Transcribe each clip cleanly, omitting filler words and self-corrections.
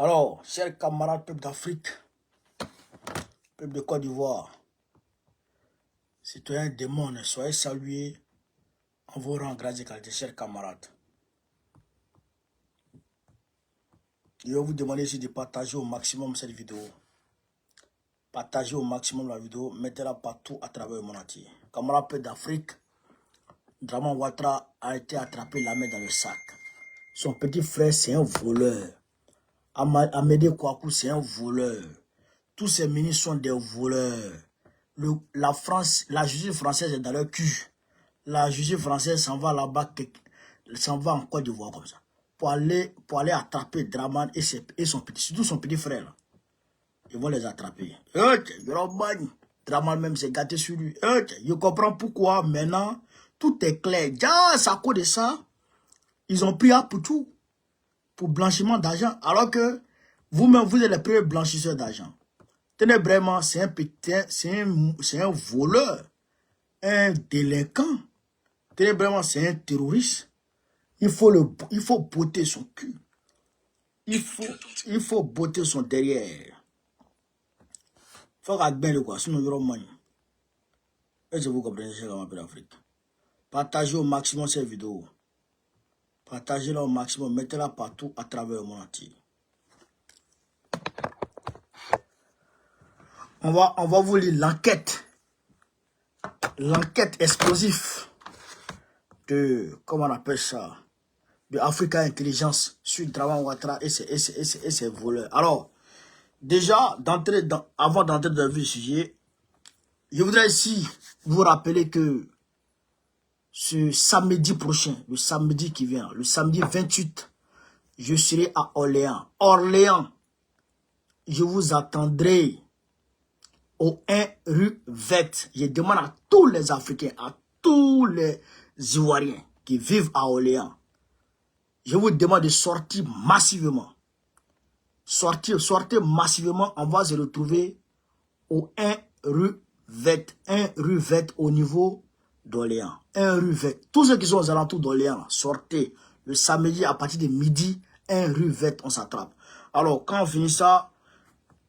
Alors, chers camarades, peuple d'Afrique, peuple de Côte d'Ivoire, citoyens du monde, soyez salués en vos rangs, grâce et qualité, chers camarades. Je vais vous demander ici de partager au maximum cette vidéo. Partagez au maximum la vidéo, mettez-la partout à travers le monde entier. Camarades, peuple d'Afrique, Draman Ouattara a été attrapé la main dans le sac. Son petit frère, c'est un voleur. Amédée Kouakou, c'est un voleur. Tous ces ministres sont des voleurs. La justice française est dans leur cul. La justice française s'en va là-bas, s'en va en Côte d'Ivoire comme ça. Pour aller attraper Draman et son petit, surtout son petit frère. Là. Ils vont les attraper. Draman même s'est gâté sur lui. Je comprends pourquoi maintenant, tout est clair. À cause de ça, ils ont pris pour tout. Pour blanchiment d'argent. Alors que vous-même, vous êtes les premiers blanchisseurs d'argent. Tenez vraiment, c'est un voleur, un délinquant. Tenez vraiment, c'est un terroriste. Il faut botter son cul. Il faut botter son derrière. Il faut regarder bien le quoi, sinon il y aura moins. Et je vous comprenez, c'est comme un peu d'Afrique. Partagez au maximum cette vidéo. Partagez-la au maximum, mettez-la partout à travers le monde entier. On va vous lire l'enquête. L'enquête explosive de, comment on appelle ça, de Africa Intelligence sur Draman Ouattara et ses voleurs. Alors, déjà, avant d'entrer dans le sujet, je voudrais ici vous rappeler que ce samedi prochain, le samedi qui vient, le samedi 28, je serai à Orléans. Orléans, je vous attendrai au 1 rue Verte. Je demande à tous les Africains, à tous les Ivoiriens qui vivent à Orléans, je vous demande de sortir massivement. Sortez massivement, on va se retrouver au 1 rue Verte. 1 rue Verte au niveau d'Orléans. 1 rue Verte. Tous ceux qui sont aux alentours d'Orléans, sortez le samedi à partir de midi. 1 rue Verte, on s'attrape. Alors, quand on finit ça,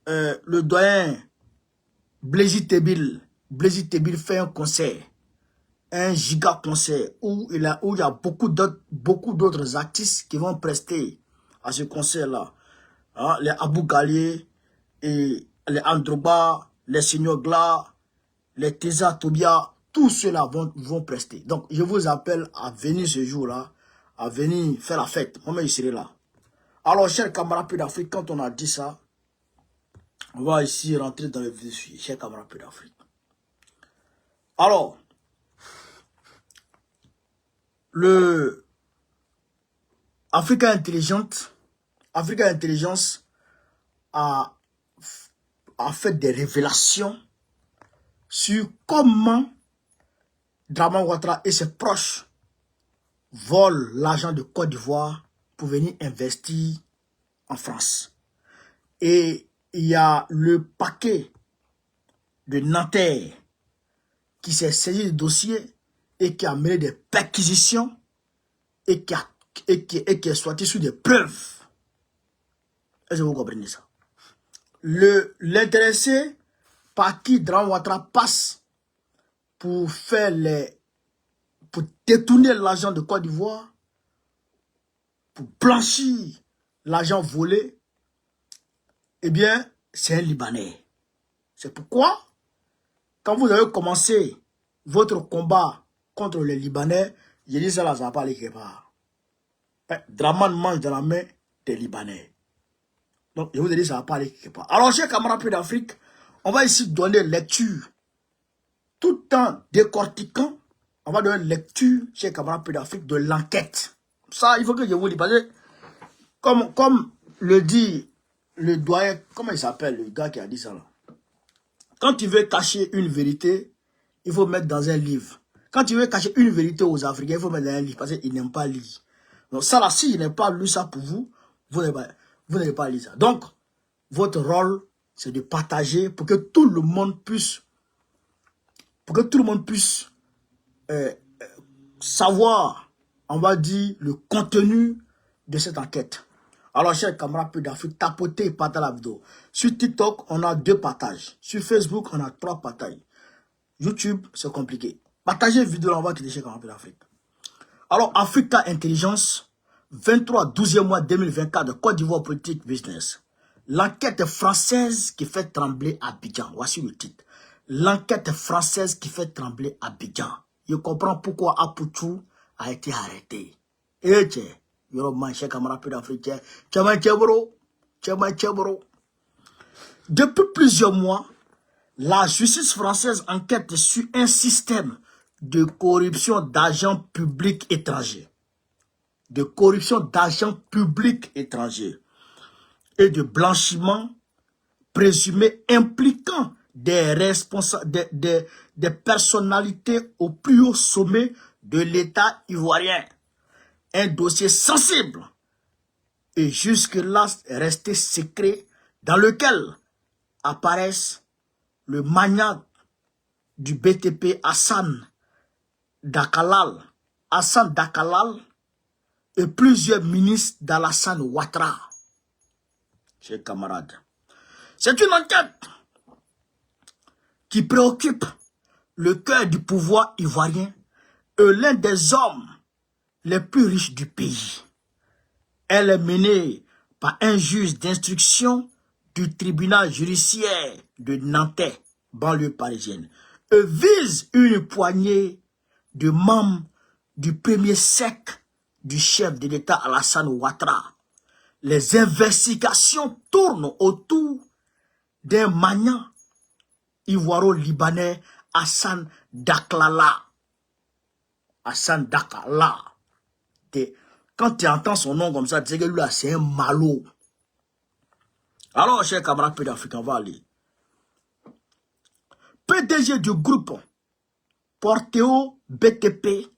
le doyen Blaise Tebil fait un concert, un giga concert où il y a beaucoup d'autres artistes qui vont prester à ce concert-là. Hein, les Abou Ghali, et les Androba, les Seigneur Gla, les Teza Tobia, tous ceux-là vont prester. Donc, je vous appelle à venir ce jour-là, à venir faire la fête. Moi, je serai là. Alors, chers camarades d'Afrique, quand on a dit ça, on va ici rentrer dans le vif du sujet, chers camarades d'Afrique. Alors, le Africa Intelligence a fait des révélations sur comment Draman Ouattara et ses proches volent l'argent de Côte d'Ivoire pour venir investir en France. Et il y a le paquet de Nanterre qui s'est saisi du dossier et qui a mené des perquisitions et qui est sorti sur des preuves. Est-ce que vous comprenez ça? L'intéressé par qui Draman Ouattara passe pour détourner l'argent de Côte d'Ivoire, pour blanchir l'argent volé, eh bien, c'est un Libanais. C'est pourquoi, quand vous avez commencé votre combat contre les Libanais, j'ai dit ça là, ça va pas aller quelque part. Draman mange dans la main des Libanais. Donc, je vous ai dit ça va pas aller quelque part. Alors, chers camarades d'Afrique, on va ici donner lecture. Tout en décortiquant, on va donner lecture, chers camarades d'Afrique, de l'enquête. Ça, il faut que je vous le dise. Parce que, comme le dit le doyen, comment il s'appelle, le gars qui a dit ça là? Quand tu veux cacher une vérité, il faut mettre dans un livre. Quand tu veux cacher une vérité aux Africains, il faut mettre dans un livre parce qu'ils n'aiment pas lire. Donc ça là, s'il n'est pas lu ça pour vous, vous n'avez pas lu ça. Donc, votre rôle, c'est de partager pour que tout le monde puisse, savoir, on va dire, le contenu de cette enquête. Alors, chers camarades peu d'Afrique, tapotez et partagez la vidéo. Sur TikTok, on a 2 partages. Sur Facebook, on a 3 partages. YouTube, c'est compliqué. Partagez la vidéo, on va quitter chez camarades peu d'Afrique. Alors, Africa Intelligence, 23, 12e mois 2024 de Côte d'Ivoire Politique Business. L'enquête française qui fait trembler Abidjan. Voici le titre. L'enquête française qui fait trembler Abidjan. Je comprends pourquoi Apoutou a été arrêté. Et tiens, depuis plusieurs mois, la justice française enquête sur un système de corruption d'agents publics étrangers. De corruption d'agents publics étrangers. Et de blanchiment présumé impliquant des responsables, des personnalités au plus haut sommet de l'État ivoirien. Un dossier sensible et jusque-là resté secret dans lequel apparaissent le magnat du BTP Hassan Dakalal et plusieurs ministres d'Alassane Ouattara. Chers camarades, c'est une enquête qui préoccupe le cœur du pouvoir ivoirien et l'un des hommes les plus riches du pays. Elle est menée par un juge d'instruction du tribunal judiciaire de Nantais, banlieue parisienne, et vise une poignée de membres du premier cercle du chef de l'État Alassane Ouattara. Les investigations tournent autour d'un magnat ivoiro-libanais, Hassan Daklala. Hassan Daklala. Quand tu entends son nom comme ça, tu sais que lui là, c'est un malot. Alors, chers camarades peu d'Afrique, on va aller. PDG du groupe Porteo BTP,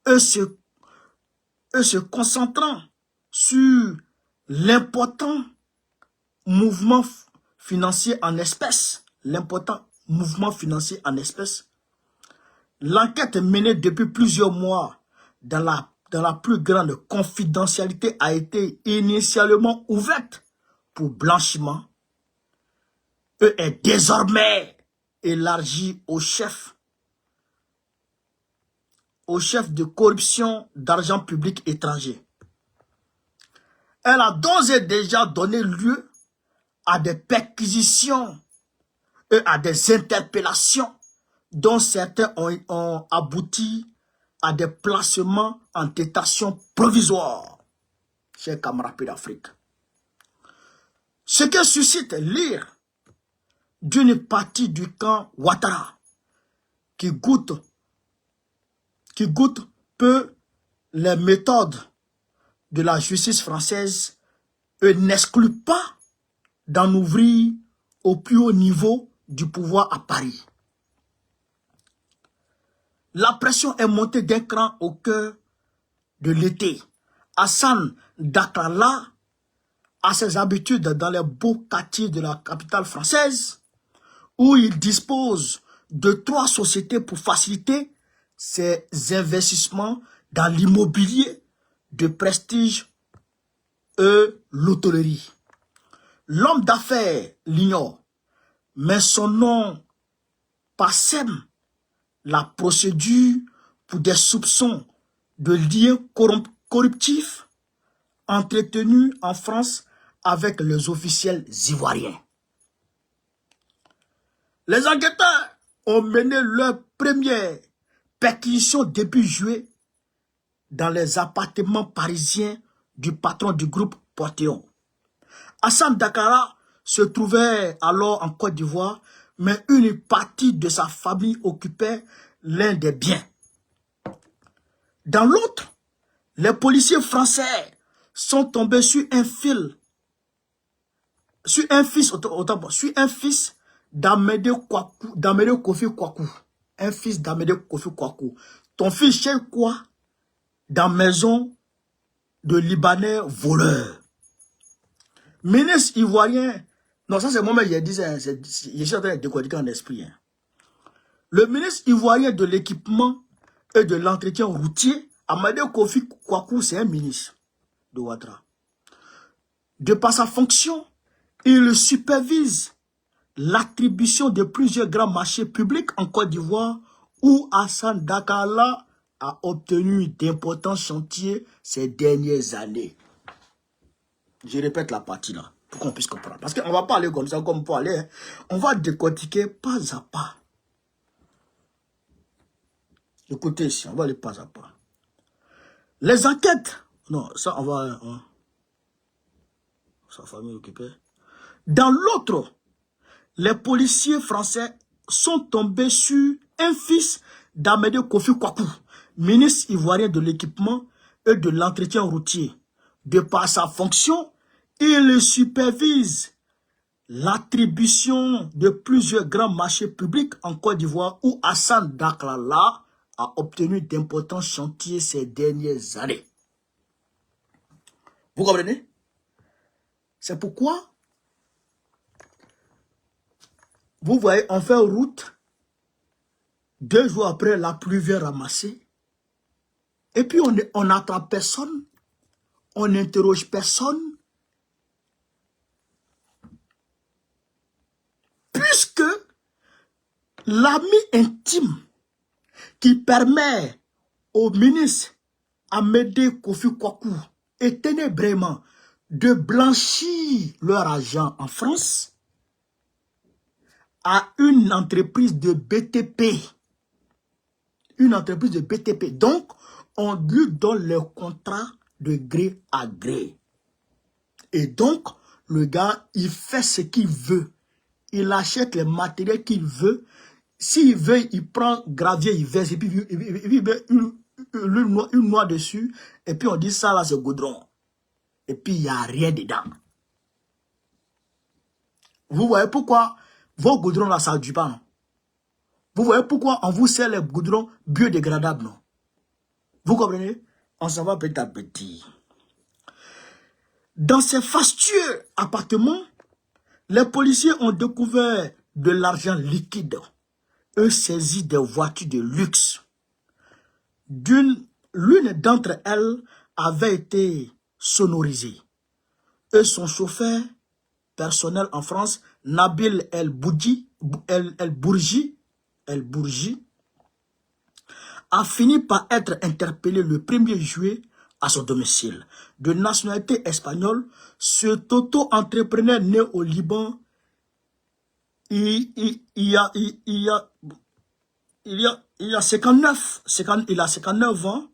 eux se concentrant sur l'important mouvement financier en espèces. L'enquête menée depuis plusieurs mois dans la plus grande confidentialité a été initialement ouverte pour blanchiment et est désormais élargie au chef de corruption d'argent public étranger. Elle a d'ores et déjà donné lieu à des perquisitions et à des interpellations dont certains ont abouti à des placements en détention provisoire. Chers camarades d'Afrique. Ce que suscite l'ire d'une partie du camp Ouattara qui goûte peu les méthodes de la justice française et n'exclut pas d'en ouvrir au plus haut niveau du pouvoir à Paris. La pression est montée d'un cran au cœur de l'été. Hassan Daklala a ses habitudes dans les beaux quartiers de la capitale française où il dispose de 3 sociétés pour faciliter ses investissements dans l'immobilier de prestige et l'hôtellerie. L'homme d'affaires l'ignore, mais son nom parsème la procédure pour des soupçons de liens corruptifs entretenus en France avec les officiels ivoiriens. Les enquêteurs ont mené leur première perquisition début juillet dans les appartements parisiens du patron du groupe Portéon. Hassan Daklala se trouvait alors en Côte d'Ivoire, mais une partie de sa famille occupait l'un des biens. Dans l'autre, les policiers français sont tombés sur un fils d'Amédée Kofi Kwaku. Un fils d'Amédée Kofi Kwaku. Ton fils chez quoi? Dans maison de Libanais voleurs. Ministre ivoirien, non, ça c'est moi, je disais, je suis en train de décortiquer en esprit. Hein. Le ministre ivoirien de l'équipement et de l'entretien routier, Amédée Kofi Kwaku, c'est un ministre de Ouattara. De par sa fonction, il supervise l'attribution de plusieurs grands marchés publics en Côte d'Ivoire où Hassan Dakala a obtenu d'importants chantiers ces dernières années. Je répète la partie là, pour qu'on puisse comprendre. Parce qu'on ne va pas aller comme ça, comme pour aller. Hein. On va décortiquer pas à pas. Écoutez ici, on va aller pas à pas. Les enquêtes. Non, ça on va... Hein. Sa famille occupée. Dans l'autre, les policiers français sont tombés sur un fils d'Amédée Kofi Kwaku, ministre ivoirien de l'équipement et de l'entretien routier. De par sa fonction, il supervise l'attribution de plusieurs grands marchés publics en Côte d'Ivoire où Hassan Dakala a obtenu d'importants chantiers ces dernières années. Vous comprenez? C'est pourquoi, vous voyez, on fait route, 2 jours après la pluie vient ramasser, et puis on n'attrape personne, on n'interroge personne, puisque l'ami intime qui permet au ministre Amédée Kofi Kwaku et ténébrement de blanchir leur argent en France à une entreprise de BTP. Une entreprise de BTP. Donc, on lui donne le contrat de gré à gré. Et donc, le gars, il fait ce qu'il veut. Il achète les matériels qu'il veut. S'il veut, il prend gravier, il verse, et puis il met une noix dessus. Et puis on dit ça là, c'est goudron. Et puis il n'y a rien dedans. Vous voyez pourquoi vos goudrons là, ça ne dure pas, non? Vous voyez pourquoi on vous sert les goudrons biodégradables, non? Vous comprenez? On s'en va petit à petit. Dans ces fastueux appartements, les policiers ont découvert de l'argent liquide. Eux saisi des voitures de luxe. L'une d'entre elles avait été sonorisée. Et son chauffeur personnel en France, Nabil El Bourgi, a fini par être interpellé le 1er juillet à son domicile. De nationalité espagnole, cet auto-entrepreneur né au Liban, il a 59 ans,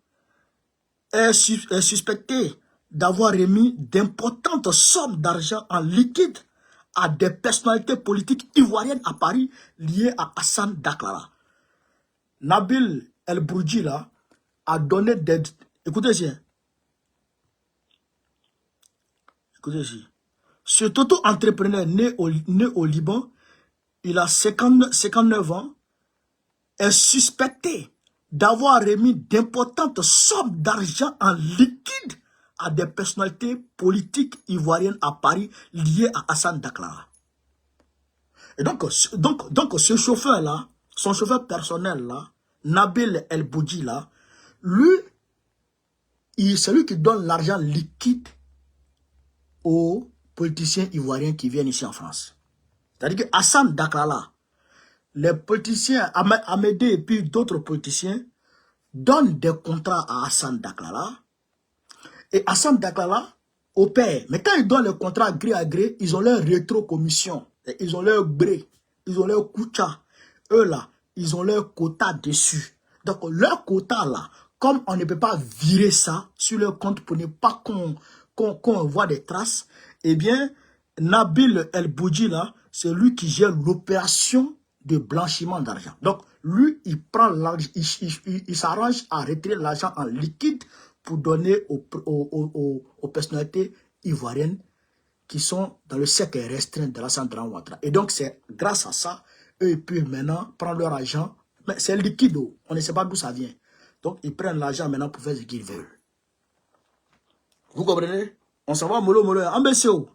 est suspecté d'avoir remis d'importantes sommes d'argent en liquide à des personnalités politiques ivoiriennes à Paris liées à Hassan Dakala. Nabil El Bourgi là a donné des... Écoutez ici. Écoutez ici. Cet auto-entrepreneur né au Liban, il a 59 ans, est suspecté d'avoir remis d'importantes sommes d'argent en liquide à des personnalités politiques ivoiriennes à Paris liées à Hassan Dakala. Et donc ce chauffeur-là, son chauffeur personnel là, Nabil El Boudji là, lui, c'est lui qui donne l'argent liquide aux politiciens ivoiriens qui viennent ici en France. C'est-à-dire que Hassan Dakala, les politiciens, Amédée et puis d'autres politiciens, donnent des contrats à Hassan Dakala. Et Hassan Dakala opère. Mais quand ils donnent les contrats gré à gré, ils ont leur rétro-commission. Ils ont leur gré. Ils ont leur koucha. Eux là, ils ont leur quota dessus. Donc leur quota là, comme on ne peut pas virer ça sur leur compte pour ne pas qu'on voit des traces, eh bien, Nabil El Boudji là, c'est lui qui gère l'opération de blanchiment d'argent. Donc, lui, il prend l'argent, il s'arrange à retirer l'argent en liquide pour donner aux personnalités ivoiriennes qui sont dans le cercle restreint de la Centrale Ouattara. Et donc, c'est grâce à ça, eux, ils peuvent maintenant prendre leur argent. Mais c'est liquide, on ne sait pas d'où ça vient. Donc, ils prennent l'argent maintenant pour faire ce qu'ils veulent. Vous comprenez? On s'en va mollo. MBCO.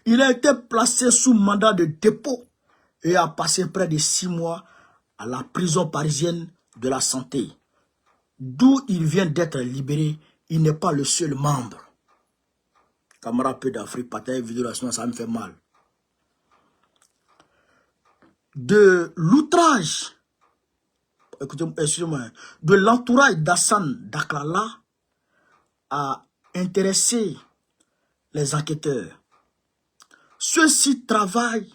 Il a été placé sous mandat de dépôt et a passé près de 6 mois à la prison parisienne de la santé, d'où il vient d'être libéré. Il n'est pas le seul membre. camarade peu d'Afrique, partager vidéo là, sinon ça me fait mal. De l'outrage, excusez-moi, de l'entourage d'Hassane Dakrala a intéressé les enquêteurs. Ceux-ci travaillent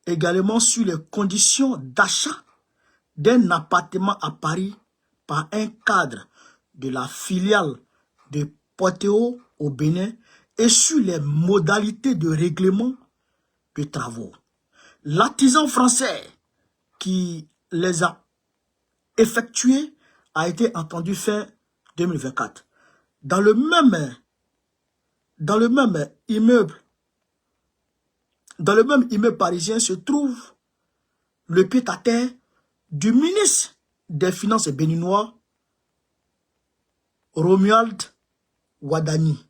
également sur les conditions d'achat d'un appartement à Paris par un cadre de la filiale de Portéo au Bénin et sur les modalités de règlement de travaux. L'artisan français qui les a effectués a été entendu fin 2024. Dans le même immeuble parisien se trouve le pied-à-terre du ministre des Finances béninois, Romuald Wadani.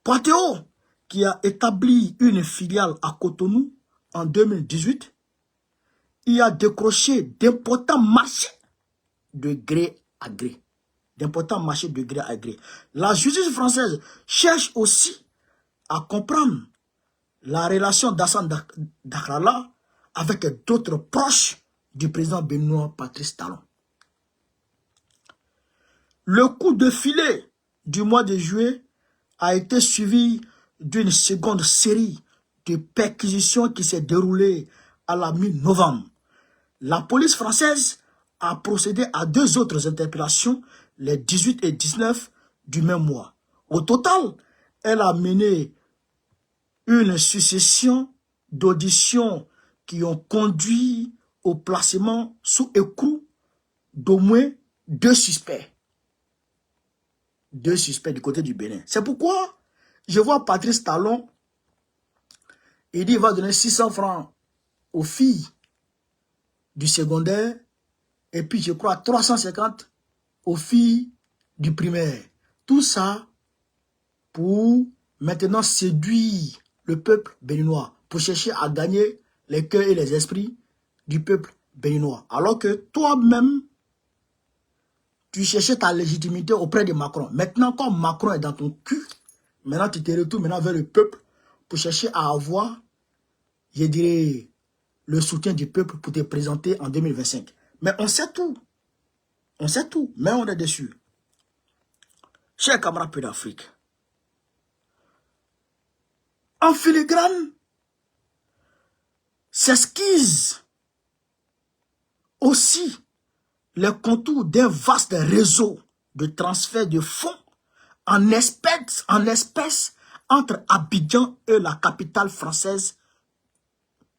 Portéo, qui a établi une filiale à Cotonou en 2018, y a décroché d'importants marchés de gré à gré. La justice française cherche aussi à comprendre la relation d'Hassane Dakrala avec d'autres proches du président béninois Patrice Talon. Le coup de filet du mois de juillet a été suivi d'une seconde série de perquisitions qui s'est déroulée à la mi-novembre. La police française a procédé à 2 autres interpellations les 18 et 19 du même mois. Au total, elle a mené une succession d'auditions qui ont conduit au placement sous écrou d'au moins 2 suspects. 2 suspects du côté du Bénin. C'est pourquoi je vois Patrice Talon, il dit qu'il va donner 600 francs aux filles du secondaire et puis je crois 350 aux filles du primaire. Tout ça pour maintenant séduire le peuple béninois, pour chercher à gagner les cœurs et les esprits du peuple béninois. Alors que toi-même, tu cherchais ta légitimité auprès de Macron. Maintenant, comme Macron est dans ton cul, maintenant tu te retournes vers le peuple pour chercher à avoir, je dirais, le soutien du peuple pour te présenter en 2025. Mais on sait tout. On sait tout, mais on est déçus. Chers camarades peu d'Afrique, en filigrane, s'esquisse aussi les contours d'un vaste réseau de transfert de fonds en espèces entre Abidjan et la capitale française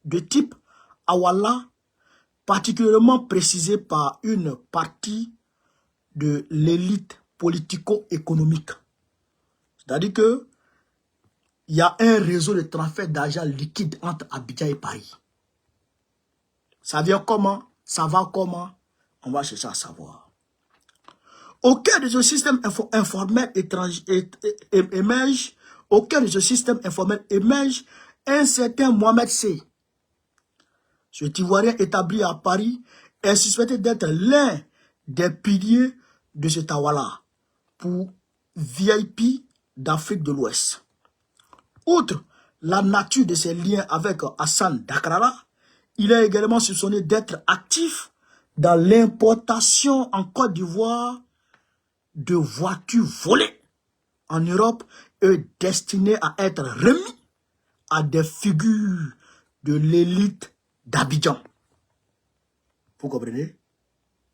de type Awala, particulièrement précisé par une partie de l'élite politico-économique. C'est-à-dire que il y a un réseau de transfert d'argent liquide entre Abidjan et Paris. Ça vient comment? Ça va comment? On va chercher à savoir. Au cœur de ce système informel émerge un certain Mohamed C. Cet Ivoirien établi à Paris est suspecté d'être l'un des piliers de ce Tawala pour VIP d'Afrique de l'Ouest. Outre la nature de ses liens avec Hassane Dakrala, il est également soupçonné d'être actif dans l'importation en Côte d'Ivoire de voitures volées en Europe et destinées à être remis à des figures de l'élite d'Abidjan. Vous comprenez?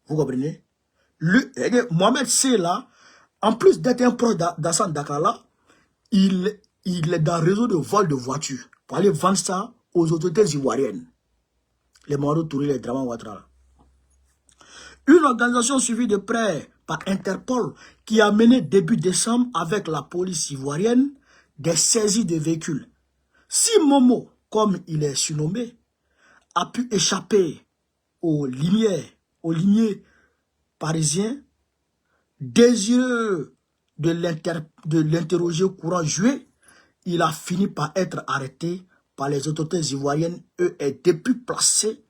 Vous comprenez? Mohamed C. là, en plus d'être un proche d'Hassane Dakrala, il est dans le réseau de vol de voitures pour aller vendre ça aux autorités ivoiriennes. Les Mamadou Touré, les Draman Ouattara. Une organisation suivie de près par Interpol qui a mené début décembre avec la police ivoirienne des saisies de véhicules. Si Momo, comme il est surnommé, a pu échapper aux limiers parisiens, désireux de l'interroger courant juillet, il a fini par être arrêté par les autorités ivoiriennes et est depuis placé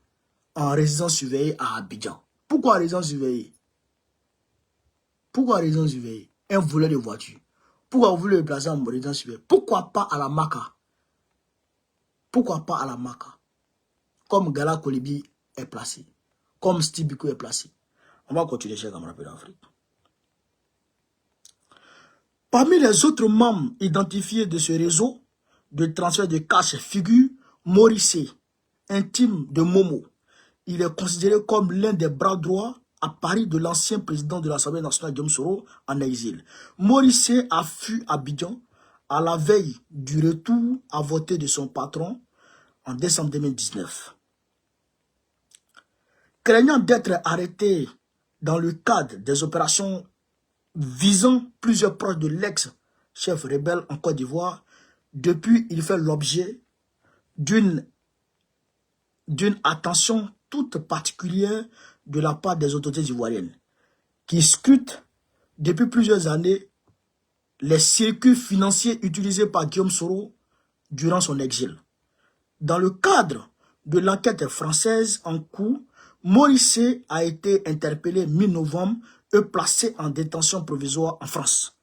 en résidence surveillée à Abidjan. Pourquoi résidence surveillée? Pourquoi résidence surveillée? Un voleur de voiture. Pourquoi vous voulez le placer en résidence surveillée? Pourquoi pas à la Maca? Pourquoi pas à la Maca? Comme Gala Kolibi est placé. Comme Steve Biko est placé. On va continuer, chers camarades d'Afrique. Parmi les autres membres identifiés de ce réseau de transfert de cash figure Maurice, intime de Momo. Il est considéré comme l'un des bras droits à Paris de l'ancien président de l'Assemblée nationale, Guillaume Soro, en exil. Maurice a fui à Abidjan à la veille du retour à voter de son patron en décembre 2019. Craignant d'être arrêté dans le cadre des opérations visant plusieurs proches de l'ex-chef rebelle en Côte d'Ivoire, depuis il fait l'objet d'une attention toute particulière de la part des autorités ivoiriennes, qui scrutent depuis plusieurs années les circuits financiers utilisés par Guillaume Soro durant son exil. Dans le cadre de l'enquête française en cours, Maurice a été interpellé mi-novembre et placé en détention provisoire en France,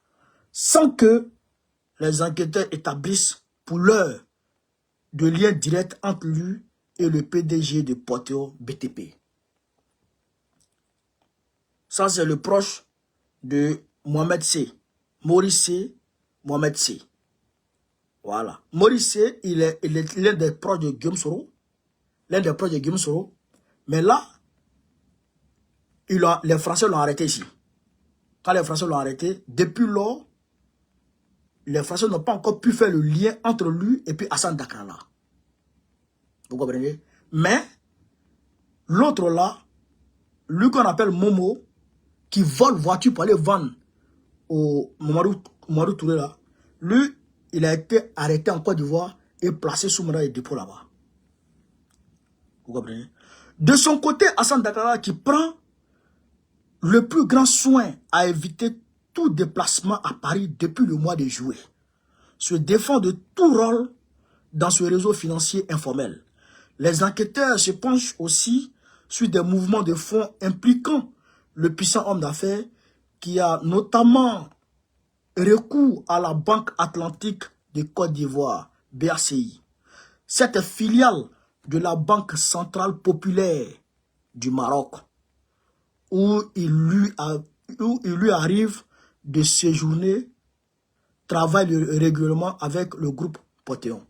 sans que les enquêteurs établissent pour l'heure de lien direct entre lui et le PDG de Porteo BTP. Ça, c'est le proche de Mohamed C. Maurice C. Mohamed C. Voilà. Maurice C, il est l'un des proches de Guillaume Soro. L'un des proches de Guillaume Soro. Mais là, les Français l'ont arrêté ici. Quand les Français l'ont arrêté, depuis lors, les Français n'ont pas encore pu faire le lien entre lui et puis Hassan Dakrala. Vous comprenez? Mais, l'autre là, lui qu'on appelle Momo, qui vole voiture pour aller vendre au Mamadou Touré là, lui, il a été arrêté en Côte d'Ivoire et placé sous mandat de dépôt là-bas. Vous comprenez? De son côté, Hassan Dakrala qui prend le plus grand soin à éviter tout déplacement à Paris depuis le mois de juillet, se défend de tout rôle dans ce réseau financier informel. Les enquêteurs se penchent aussi sur des mouvements de fonds impliquant le puissant homme d'affaires qui a notamment recours à la Banque Atlantique de Côte d'Ivoire, BACI. Cette filiale de la Banque Centrale Populaire du Maroc, où il lui arrive de séjourner, travaille régulièrement avec le groupe Portéon.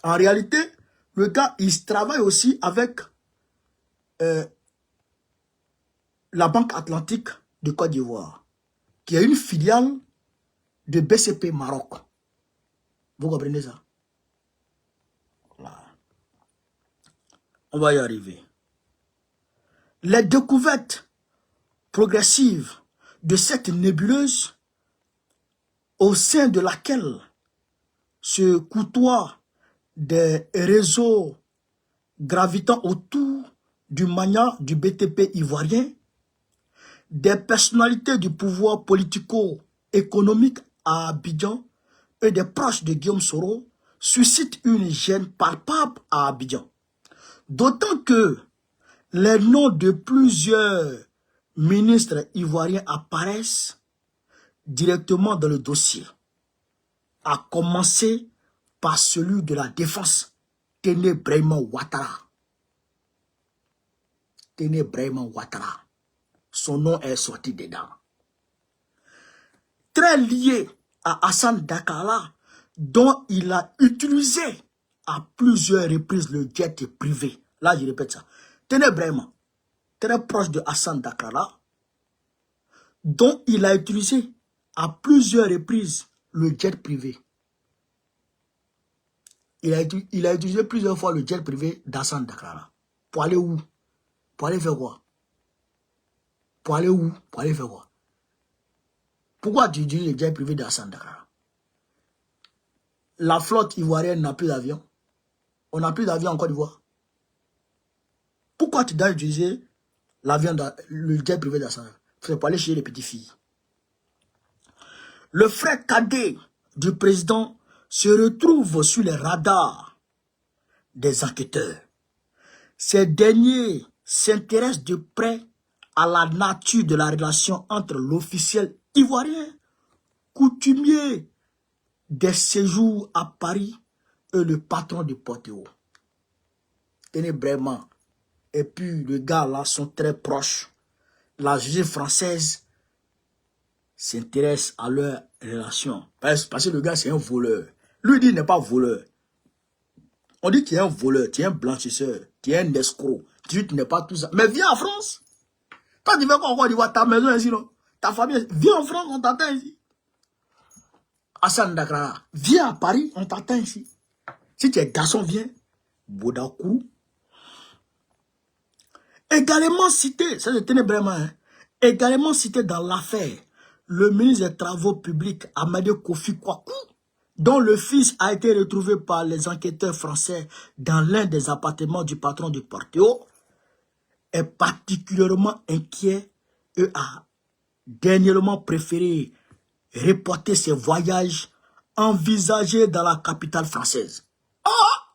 En réalité, le gars, il travaille aussi avec la Banque Atlantique de Côte d'Ivoire, qui est une filiale de BCP Maroc. Vous comprenez ça? Voilà. On va y arriver. Les découvertes progressives de cette nébuleuse au sein de laquelle se côtoient des réseaux gravitant autour du mania du BTP ivoirien, des personnalités du pouvoir politico-économique à Abidjan et des proches de Guillaume Soro suscitent une gêne palpable à Abidjan. D'autant que les noms de plusieurs ministres ivoiriens apparaissent directement dans le dossier, à commencer par celui de la défense, Téné Brahima Ouattara. Téné Brahima Ouattara. Son nom est sorti dedans. Très lié à Hassan Dakrala, dont il a utilisé à plusieurs reprises le jet privé. Là, je répète ça. Téné Brahima, très proche de Hassan Dakrala, dont il a utilisé à plusieurs reprises le jet privé. Il a utilisé plusieurs fois le jet privé d'Hassan Dakrala. Pour aller où? Pour aller faire quoi? Pour aller où? Pour aller faire quoi? Pourquoi tu utilises le jet privé d'Hassan Dakrala? La flotte ivoirienne n'a plus d'avion. On n'a plus d'avion en Côte d'Ivoire. Pourquoi tu dois utiliser l'avion, le jet privé d'Hassan Dakrala? C'est pour aller chez les petites filles. Le frère cadet du président se retrouve sur les radars des enquêteurs. Ces derniers s'intéressent de près à la nature de la relation entre l'officiel ivoirien, coutumier des séjours à Paris et le patron du Portéo. Tenez vraiment. Et puis, les gars là sont très proches. La justice française s'intéresse à leur relation. Parce que le gars, c'est un voleur. Lui, dit, il n'est pas voleur. On dit qu'il est un voleur, tu es un blanchisseur, tu es un escroc. Tu n'es pas tout ça. Mais viens en France. Quand tu veux qu'on voit ta maison ici, non? Ta famille, viens en France, on t'attend ici. Hassan Dakar, viens à Paris, on t'attend ici. Si tu es garçon, viens. Bodakou. Également cité, ça je tenais vraiment, hein, également cité dans l'affaire, le ministre des Travaux publics, Amadé Kofi Kwaku, dont le fils a été retrouvé par les enquêteurs français dans l'un des appartements du patron du Portéo, est particulièrement inquiet et a dernièrement préféré reporter ses voyages envisagés dans la capitale française. Ah!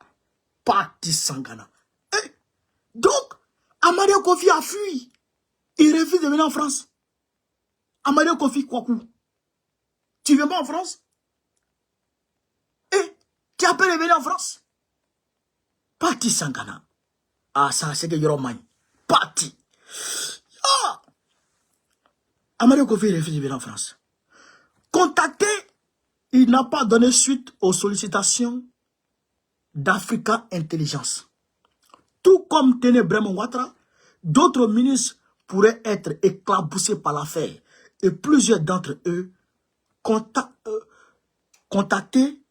Parti Sangana. Eh, donc, Amadé Kofi a fui. Il refuse de venir en France. Amadé Kofi Kwaku. Tu ne viens pas en France? Eh, tu appelles de venir en France? Parti Sangana. Ah, ça, c'est que Yoromani. Parti. Ah! Amadé Kofi refuse de venir en France. Contacté, il n'a pas donné suite aux sollicitations d'Africa Intelligence. Tout comme Ténébrement Ouattara, d'autres ministres pourraient être éclaboussés par l'affaire et plusieurs d'entre eux contactés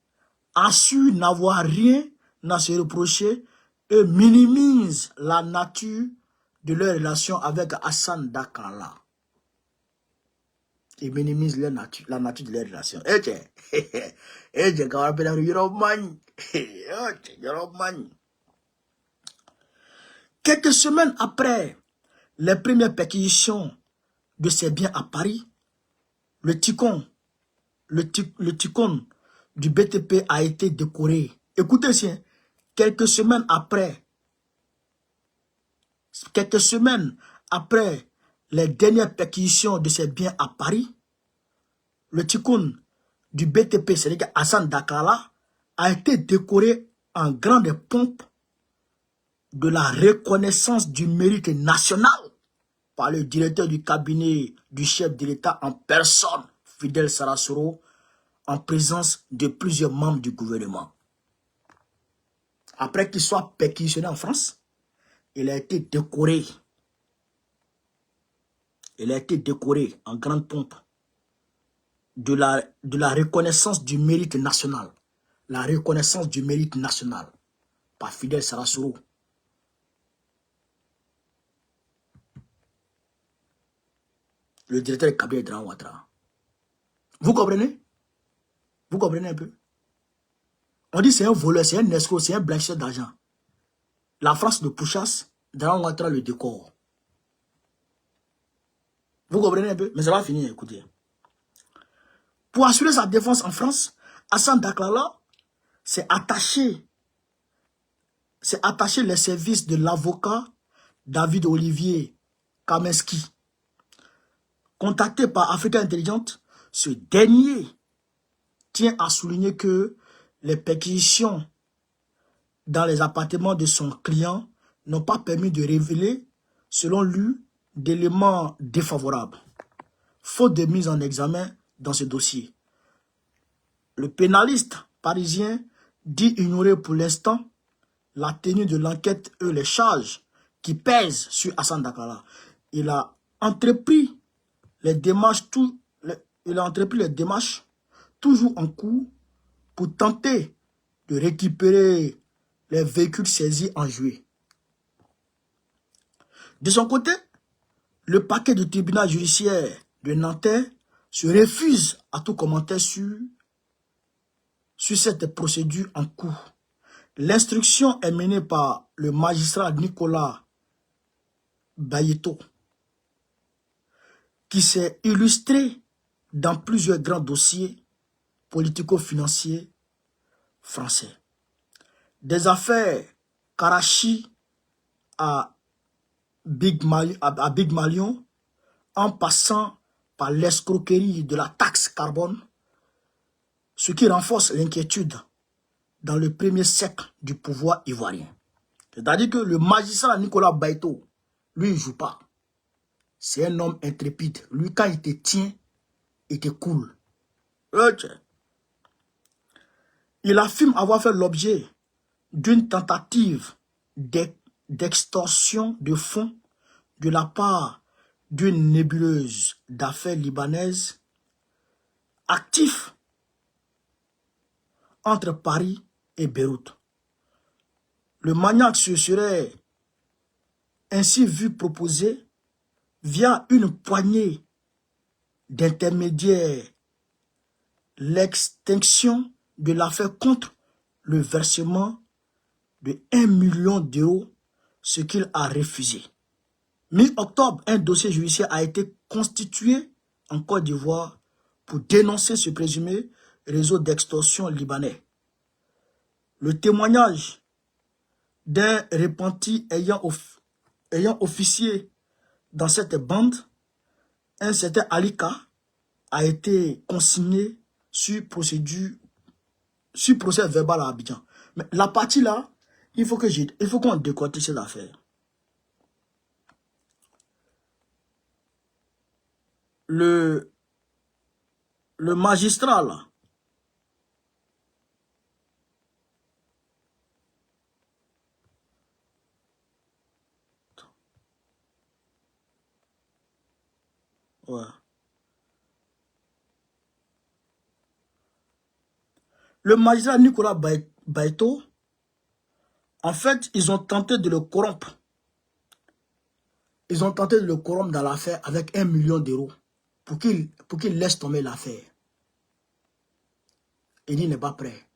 assurent n'avoir rien à se reprocher et minimisent la nature de leur relation avec Hassan Dakala. Ils minimisent la nature de leur relation. Quelques semaines après les premières perquisitions de ses biens à Paris, le ticon du BTP a été décoré. Écoutez, quelques semaines après les dernières perquisitions de ses biens à Paris, le ticon du BTP, c'est-à-dire Hassan Dakala, a été décoré en grande pompe de la reconnaissance du mérite national par le directeur du cabinet du chef de l'État en personne, Fidel Sarasoro, en présence de plusieurs membres du gouvernement. Après qu'il soit perquisitionné en France, il a été décoré. Il a été décoré en grande pompe de la reconnaissance du mérite national. La reconnaissance du mérite national par Fidel Sarasoro. Le directeur du cabinet de Ouattara. Vous comprenez? Vous comprenez un peu? On dit c'est un voleur, c'est un escroc, c'est un blanchisseur d'argent. La France le pourchasse, Dran Ouattara le décore. Vous comprenez un peu? Mais ça va finir, écoutez. Pour assurer sa défense en France, Hassan Dakala s'est attaché les services de l'avocat David Olivier Kamenski. Contacté par Africa Intelligence, ce dernier tient à souligner que les perquisitions dans les appartements de son client n'ont pas permis de révéler, selon lui, d'éléments défavorables, faute de mise en examen dans ce dossier. Le pénaliste parisien dit ignorer pour l'instant la tenue de l'enquête et les charges qui pèsent sur Hassan Dakala. Il a entrepris les démarches toujours en cours pour tenter de récupérer les véhicules saisis en juillet. De son côté, le parquet du tribunal judiciaire de Nanterre se refuse à tout commentaire sur cette procédure en cours. L'instruction est menée par le magistrat Nicolas Bayeto, qui s'est illustré dans plusieurs grands dossiers politico-financiers français. Des affaires Karachi à Big Malion, en passant par l'escroquerie de la taxe carbone, Ce qui renforce l'inquiétude dans le premier siècle du pouvoir ivoirien. C'est-à-dire que le magistrat Nicolas Baïto, lui, il ne joue pas. C'est un homme intrépide. Lui, quand il te tient, il te coule. Ok. Il affirme avoir fait l'objet d'une tentative d'extorsion de fonds de la part d'une nébuleuse d'affaires libanaise active entre Paris et Beyrouth. Le maniaque se serait ainsi vu proposer via une poignée d'intermédiaires l'extinction de l'affaire contre le versement de 1 million d'euros, ce qu'il a refusé. Mi-octobre, un dossier judiciaire a été constitué en Côte d'Ivoire pour dénoncer ce présumé réseau d'extorsion libanais. Le témoignage d'un repenti ayant officié dans cette bande, un certain Alika, a été consigné sur procès verbal à Abidjan. Mais la partie là, il faut qu'on décortique cette affaire. Le magistrat là, ouais. Le magistrat Nicolas Baïto, en fait, ils ont tenté de le corrompre. Ils ont tenté de le corrompre dans l'affaire avec 1 million d'euros pour qu'il laisse tomber l'affaire. Il n'est pas prêt.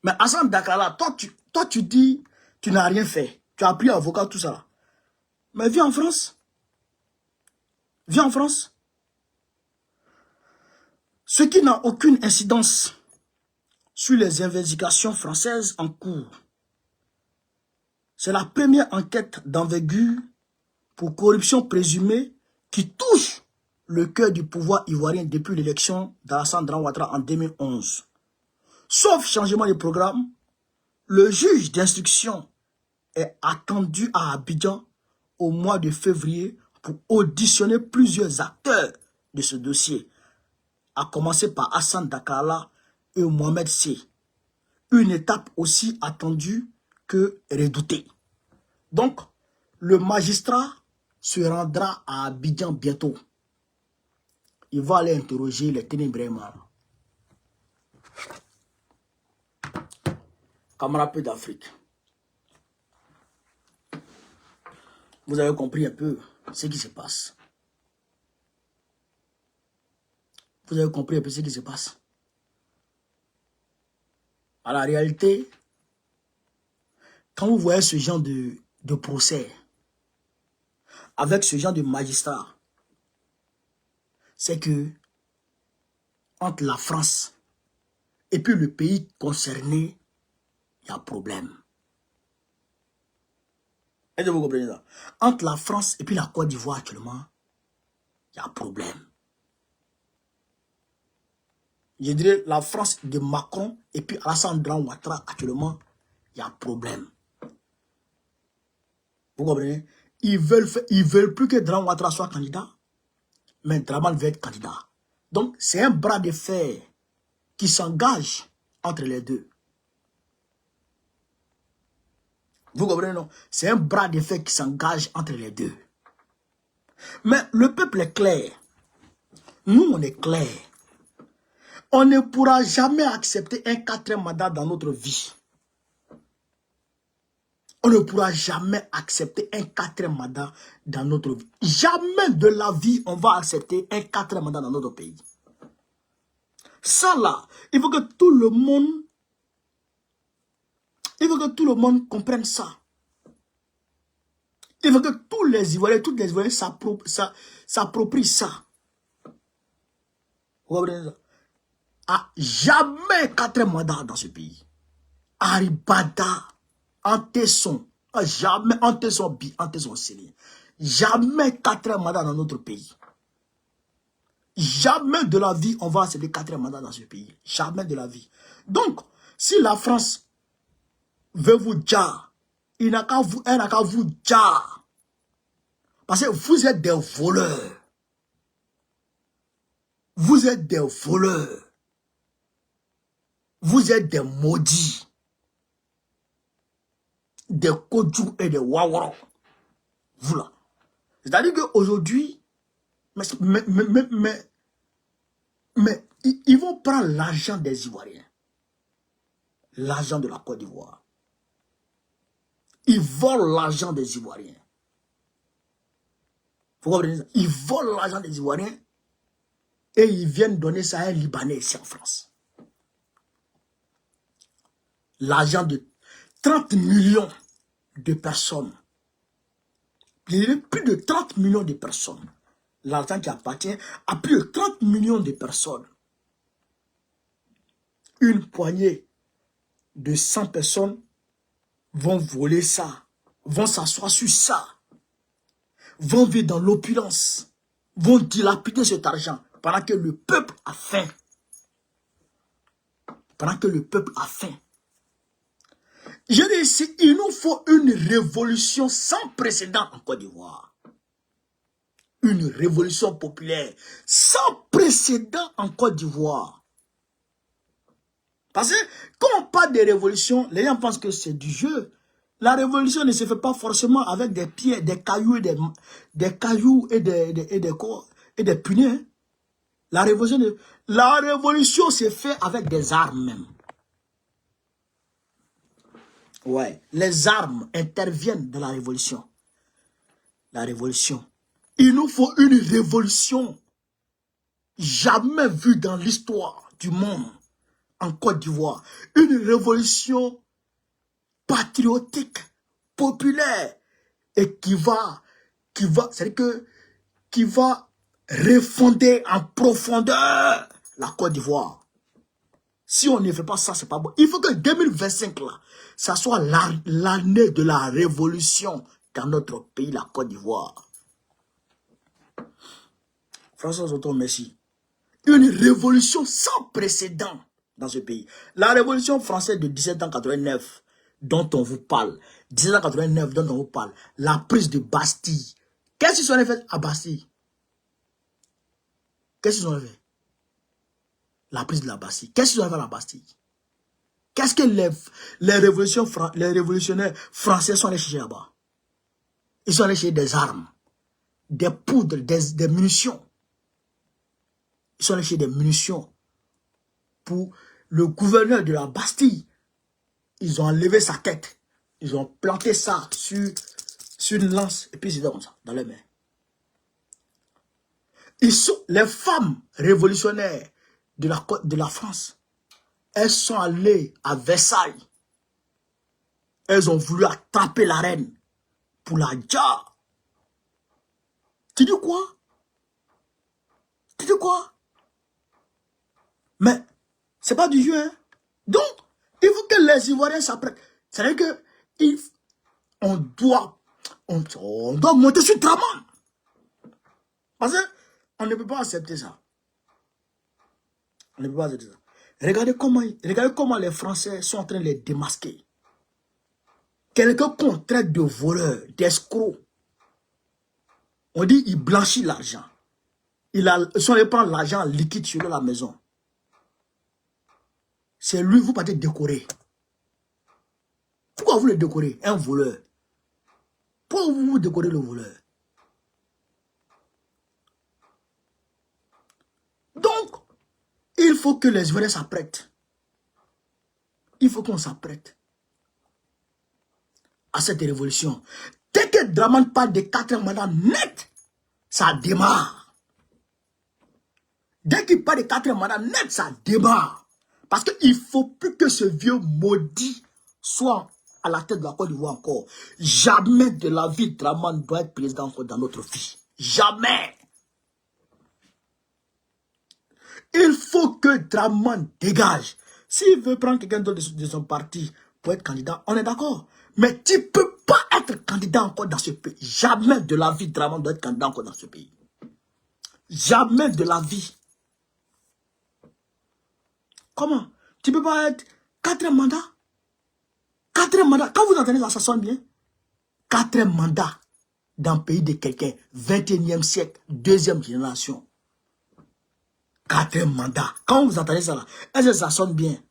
Mais Hassan Dakala, toi tu dis, tu n'as rien fait. Tu as pris avocat, tout ça. Mais viens en France. Viens en France. Ce qui n'a aucune incidence sur les investigations françaises en cours. C'est la première enquête d'envergure pour corruption présumée qui touche le cœur du pouvoir ivoirien depuis l'élection d'Alassane Ouattara en 2011. Sauf changement de programme, le juge d'instruction est attendu à Abidjan au mois de février pour auditionner plusieurs acteurs de ce dossier, à commencer par Hassan Dakala et Mohamed C. Une étape aussi attendue que redoutée. Donc, le magistrat se rendra à Abidjan bientôt. Il va aller interroger les ténébrés-morts. Camarades d'Afrique. Vous avez compris un peu ce qui se passe. Vous avez compris un peu ce qui se passe. À la réalité, quand vous voyez ce genre de procès, avec ce genre de magistrat, c'est que entre la France et puis le pays concerné, il y a problème. Est-ce que vous comprenez ça? Entre la France et puis la Côte d'Ivoire actuellement, il y a problème. Je dirais la France de Macron et puis Alassane Ouattara actuellement, il y a problème. Vous comprenez? Ils veulent plus que Dran Ouattara soit candidat, mais Draman veut être candidat. Donc, c'est un bras de fer qui s'engage entre les deux. Vous comprenez, non? C'est un bras de fer qui s'engage entre les deux. Mais le peuple est clair. Nous, on est clair. On ne pourra jamais accepter un 4e mandat dans notre vie. On ne pourra jamais accepter un 4e mandat dans notre vie. Jamais de la vie, on va accepter un 4e mandat dans notre pays. Ça là, il faut que tout le monde comprenne ça. Il faut que tous les Ivoiriens, toutes les Ivoiriens s'approprient ça. Vous comprenez ça? Jamais 4e mandat dans ce pays. Aribada, Antesson, jamais Antesson Bi, Antesson Sélé. Jamais 4e mandat dans notre pays. Jamais de la vie, on va accepter 4e mandat dans ce pays. Jamais de la vie. Donc, si la France veut vous dire, elle n'a qu'à vous dire. Parce que vous êtes des voleurs. Vous êtes des voleurs. Vous êtes des maudits. Des kodjou et des wawaro. Vous là. C'est-à-dire qu'aujourd'hui, mais ils vont prendre l'argent des Ivoiriens. L'argent de la Côte d'Ivoire. Ils volent l'argent des Ivoiriens. Vous comprenez ça? Ils volent l'argent des Ivoiriens et ils viennent donner ça à un Libanais ici en France. L'argent de 30 millions de personnes. Il y a plus de 30 millions de personnes. L'argent qui appartient à plus de 30 millions de personnes. Une poignée de 100 personnes vont voler ça, vont s'asseoir sur ça, vont vivre dans l'opulence, vont dilapider cet argent pendant que le peuple a faim. Pendant que le peuple a faim. Je dis ici, il nous faut une révolution sans précédent en Côte d'Ivoire. Une révolution populaire sans précédent en Côte d'Ivoire. Parce que quand on parle de révolution, les gens pensent que c'est du jeu. La révolution ne se fait pas forcément avec des pierres, des cailloux et des punais. La révolution se fait avec des armes même. Ouais, les armes interviennent dans la révolution. La révolution. Il nous faut une révolution jamais vue dans l'histoire du monde en Côte d'Ivoire. Une révolution patriotique, populaire et qui va refonder en profondeur la Côte d'Ivoire. Si on ne fait pas ça, c'est pas bon. Il faut que 2025 là, ça soit l'année de la révolution dans notre pays, la Côte d'Ivoire. François Soto, merci. Une révolution sans précédent dans ce pays. La révolution française de 1789 dont on vous parle, 1789 dont on vous parle, la prise de Bastille. Qu'est-ce qu'ils ont fait à Bastille? Qu'est-ce qu'ils ont fait? La prise de la Bastille. Qu'est-ce qu'ils ont fait à la Bastille? Qu'est-ce que les révolutionnaires français sont allés chercher là-bas? Ils sont allés chercher des armes, des poudres, des munitions. Ils sont allés chercher des munitions pour le gouverneur de la Bastille. Ils ont enlevé sa tête. Ils ont planté ça sur une lance et puis ils étaient comme ça, dans les mains. Les femmes révolutionnaires de la France, elles sont allées à Versailles. Elles ont voulu attraper la reine pour la dire. Tu dis quoi? Tu dis quoi? Mais c'est pas du jeu, hein? Donc, il faut que les Ivoiriens s'apprêtent. C'est-à-dire que on doit monter sur Draman. Parce qu'on ne peut pas accepter ça. On ne peut pas accepter ça. Regardez comment les Français sont en train de les démasquer. Quelqu'un qu'on traite de voleur, d'escroc. On dit il blanchit l'argent. Ils sont allés prendre l'argent en liquide sur la maison. C'est lui, vous partez décorer. Pourquoi vous le décorez? Un voleur. Pourquoi vous décorez le voleur? Donc, il faut que les Ivoiriens s'apprêtent. Il faut qu'on s'apprête à cette révolution. Dès que Draman parle de 4 mandats net, ça démarre. Dès qu'il parle de 4 mandats net, ça démarre. Parce qu'il ne faut plus que ce vieux maudit soit à la tête de la Côte d'Ivoire encore. Jamais de la vie, Draman doit être président encore dans notre vie. Jamais. Il faut que Draman dégage. S'il veut prendre quelqu'un d'autre de son parti pour être candidat, on est d'accord. Mais tu ne peux pas être candidat encore dans ce pays. Jamais de la vie, Draman doit être candidat encore dans ce pays. Jamais de la vie. Comment? Tu ne peux pas être 4e mandat? 4e mandat. Quand vous entendez ça, ça sonne bien. 4e mandat dans le pays de quelqu'un. 21e siècle, 2e génération. 4e mandat. Quand vous entendez ça là, est-ce que ça sonne bien?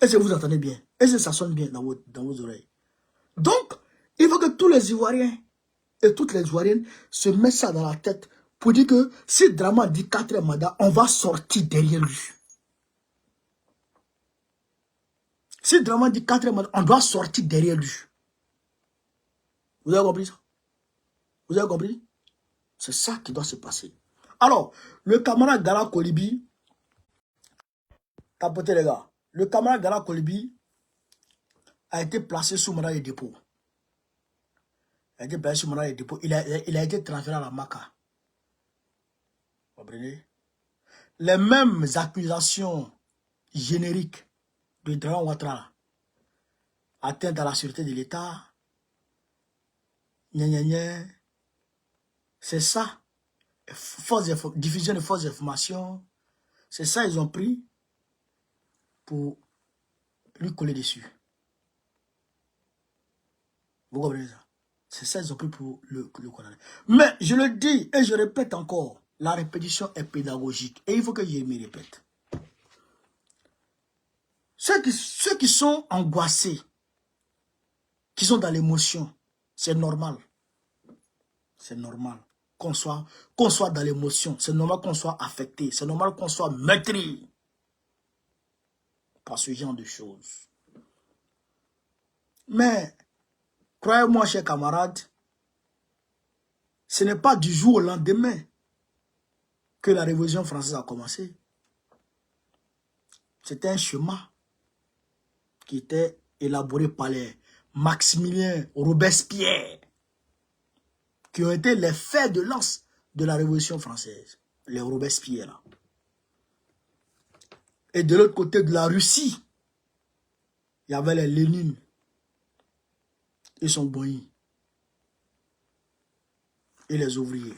Est-ce que vous entendez bien? Est-ce que ça sonne bien dans vos oreilles? Donc, il faut que tous les Ivoiriens et toutes les Ivoiriennes se mettent ça dans la tête pour dire que si Dramane dit 4e mandat, on va sortir derrière lui. Si Dramane dit 4e mandat, on doit sortir derrière lui. Vous avez compris ça? Vous avez compris? C'est ça qui doit se passer. Alors, le camarade Gala Kolibi, tapotez les gars, le camarade Gala Kolibi a été placé sous mandat de dépôt. Il a été placé sous mandat de dépôt. Il a été transféré à la MACA. Vous comprenez? Les mêmes accusations génériques de Dramane Ouattara, atteinte à la sûreté de l'État, c'est ça. Diffusion de fausses informations. C'est ça ils ont pris pour lui coller dessus. Vous comprenez ça? C'est ça ils ont pris pour le condamner. Mais je le dis et je répète encore, la répétition est pédagogique. Et il faut que je me répète. Ceux qui sont angoissés, qui sont dans l'émotion, c'est normal. C'est normal qu'on soit dans l'émotion. C'est normal qu'on soit affecté. C'est normal qu'on soit meurtri par ce genre de choses. Mais, croyez-moi, chers camarades, ce n'est pas du jour au lendemain que la Révolution française a commencé. C'était un chemin qui était élaboré par les Maximilien Robespierre, qui ont été les fers de lance de la Révolution française. Les Robespierre, là. Et de l'autre côté de la Russie, il y avait les Lénine. Ils sont bons. Et les ouvriers.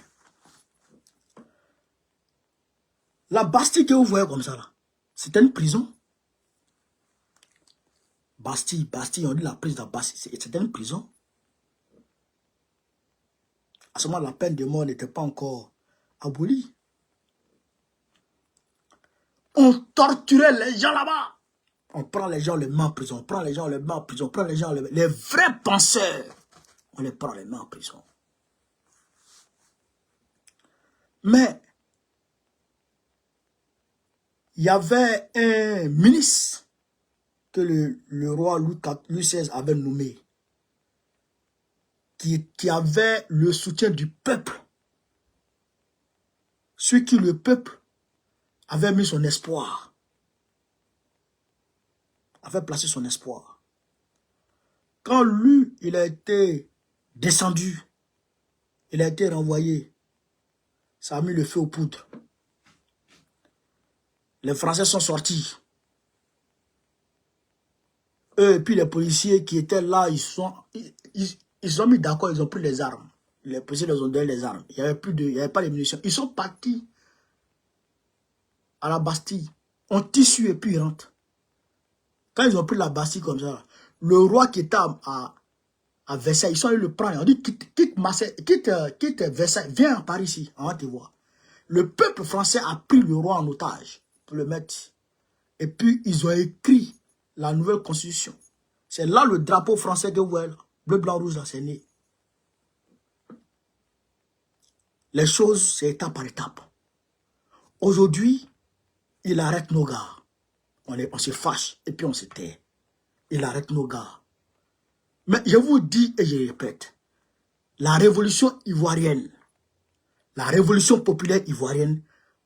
La Bastille que vous voyez comme ça, là, c'était une prison. Bastille, on dit la prise de la Bastille, c'était une prison. À ce moment, la peine de mort n'était pas encore abolie. On torturait les gens là-bas. On prend les gens, les met en prison. On prend les gens, les met en prison. On prend les gens, les vrais penseurs. On les prend, les met en prison. Mais, il y avait un ministre que le roi Louis XVI avait nommé, qui avait le soutien du peuple. Celui qui le peuple avait mis son espoir. Avait placé son espoir. Quand lui, il a été descendu, il a été renvoyé, ça a mis le feu aux poudres. Les Français sont sortis. Eux et puis les policiers qui étaient là, ils sont mis d'accord, ils ont pris les armes. Les policiers les ont donné les armes. Il n'y avait pas de munitions. Ils sont partis à la Bastille. On tissue et puis ils rentrent. Quand ils ont pris la Bastille comme ça, le roi qui était à Versailles, ils sont allés le prendre. On dit quitte Versailles, viens à Paris ici, on va te voir. Le peuple français a pris le roi en otage pour le mettre. Et puis ils ont écrit la nouvelle constitution. C'est là le drapeau français que vous voyez, bleu, blanc, rouge, c'est né. Les choses, c'est étape par étape. Aujourd'hui, il arrête nos gars. On se fâche et puis on se tait. Il arrête nos gars. Mais je vous dis et je répète, la révolution ivoirienne, la révolution populaire ivoirienne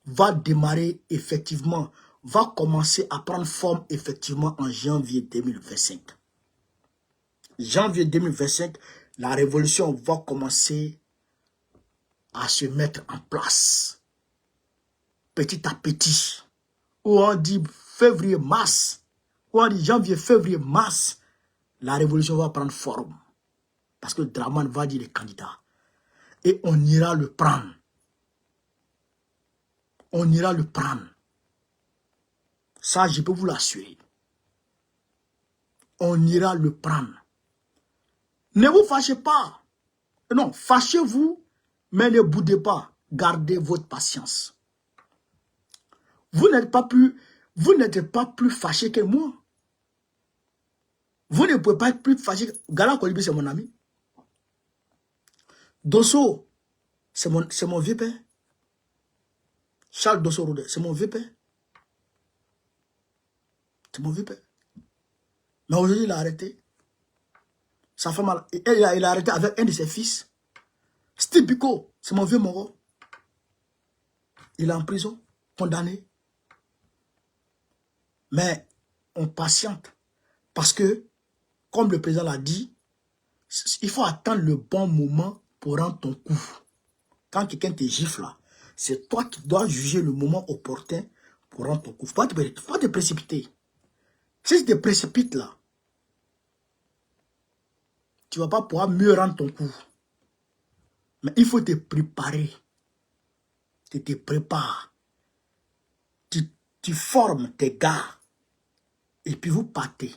va démarrer effectivement, va commencer à prendre forme effectivement en janvier 2025. Janvier 2025, la révolution va commencer à se mettre en place. Petit à petit. Ou on dit février-mars, ou on dit janvier, février, mars, la révolution va prendre forme. Parce que Draman va dire les candidats. Et on ira le prendre. On ira le prendre. Ça, je peux vous l'assurer. On ira le prendre. Ne vous fâchez pas. Non, fâchez-vous, mais ne boudez pas. Gardez votre patience. Vous n'êtes pas plus fâché que moi. Vous ne pouvez pas être plus fâché. Galan Kolibi, c'est mon ami. Dosso, c'est mon vieux père. Charles Dosso Roudé, c'est mon vieux père. C'est mon vieux père. Mais aujourd'hui, il a arrêté. Sa femme, il a arrêté avec un de ses fils. Steve Biko, c'est mon vieux moro. Il est en prison, condamné. Mais on patiente. Parce que, comme le président l'a dit, il faut attendre le bon moment pour rendre ton coup. Quand quelqu'un te gifle là, c'est toi qui dois juger le moment opportun pour rendre ton coup. Il ne faut pas te précipiter. Si tu te précipites là, tu ne vas pas pouvoir mieux rendre ton coup. Mais il faut te préparer. Tu te prépares. Tu formes tes gars. Et puis vous partez.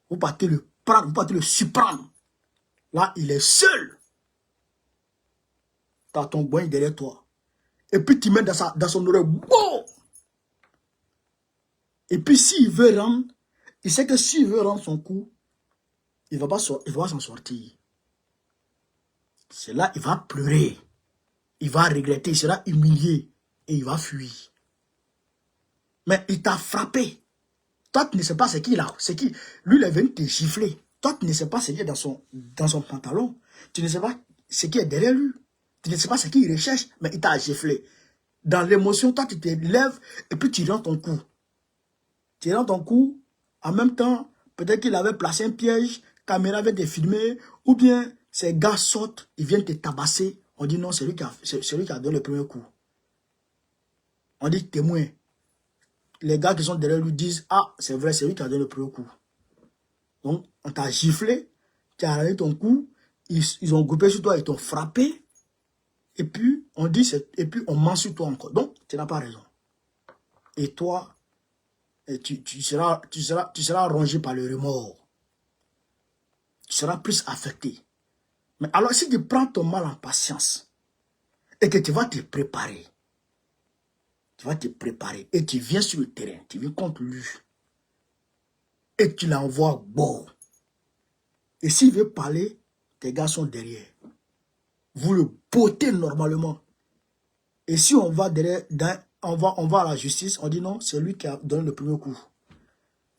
Vous partez le prendre, vous partez le surprendre. Là, il est seul. Tu as ton boin derrière toi. Et puis tu mets dans son oreille. Wow! Et puis s'il veut rendre, il sait que s'il veut rendre son coup, il va s'en sortir. C'est là, il va pleurer. Il va regretter, il sera humilié. Et il va fuir. Mais il t'a frappé. Toi, tu ne sais pas ce qu'il a. Lui, il est venu te gifler. Toi, tu ne sais pas ce qu'il y a dans son pantalon. Tu ne sais pas ce qui est derrière lui. Tu ne sais pas ce qu'il recherche, mais il t'a giflé. Dans l'émotion, toi, tu te lèves et puis tu rends ton coup. Tu rends ton coup. En même temps, peut-être qu'il avait placé un piège, caméra avait été filmée, ou bien ces gars sortent, ils viennent te tabasser. On dit non, c'est lui qui a donné le premier coup. On dit témoin. Les gars qui sont derrière lui disent, ah, c'est vrai, c'est lui qui a donné le premier coup. Donc, on t'a giflé, tu as arrêté ton coup, ils ont groupé sur toi, ils t'ont frappé, et puis on ment sur toi encore. Donc, tu n'as pas raison. Et toi, tu seras rongé par le remords. Tu seras plus affecté. Mais alors, si tu prends ton mal en patience, et que tu vas te préparer, et tu viens sur le terrain, tu viens contre lui, et tu l'envoies bon. Et s'il veut parler, tes gars sont derrière. Vous le potez normalement. Et si on va derrière, on va à la justice, on dit non, c'est lui qui a donné le premier coup.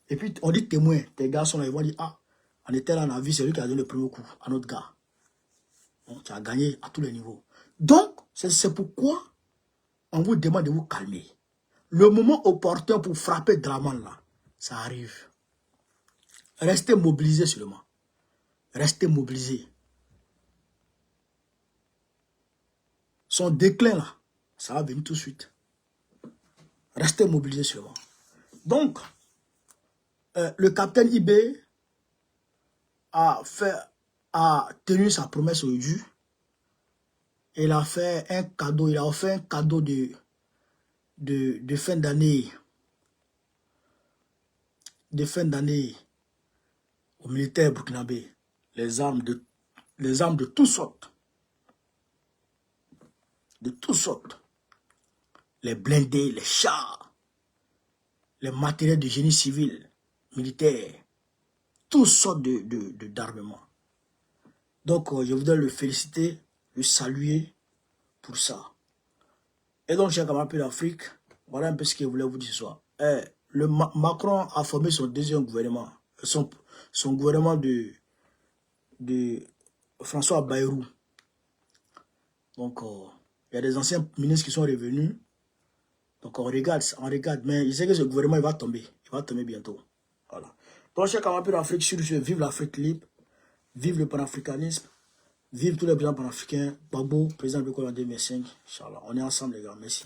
Et puis on dit témoin, tes gars sont là, ils vont dire, ah, on était là, on a vu, c'est lui qui a donné le premier coup à notre gars. Donc tu as gagné à tous les niveaux. Donc, c'est pourquoi on vous demande de vous calmer. Le moment opportun pour frapper Draman là, ça arrive. Restez mobilisés seulement. Restez mobilisés. Son déclin là, ça va venir tout de suite. Restez mobilisés seulement. Donc, le capitaine IB a tenu sa promesse aujourd'hui. Il a fait un cadeau, il a offert un cadeau de fin d'année. De fin d'année aux militaires burkinabés. Les armes de toutes sortes. De toutes sortes. Les blindés, les chars, les matériels de génie civil, militaire, toutes sortes d'armements. Donc, je voudrais le féliciter, le saluer pour ça. Et donc, chers camarades d'Afrique, voilà un peu ce que je voulais vous dire ce soir. Macron a formé son deuxième gouvernement, son gouvernement de François Bayrou. Donc, il y a des anciens ministres qui sont revenus. Donc, on regarde, mais je sais que ce gouvernement, il va tomber. Il va tomber bientôt. Voilà. Donc, chers camarades d'Afrique, sur ce, vive l'Afrique libre, vive le panafricanisme, vive tous les présidents panafricains. Babo, président de l'école en 2005. Inch'Allah, on est ensemble, les gars. Merci.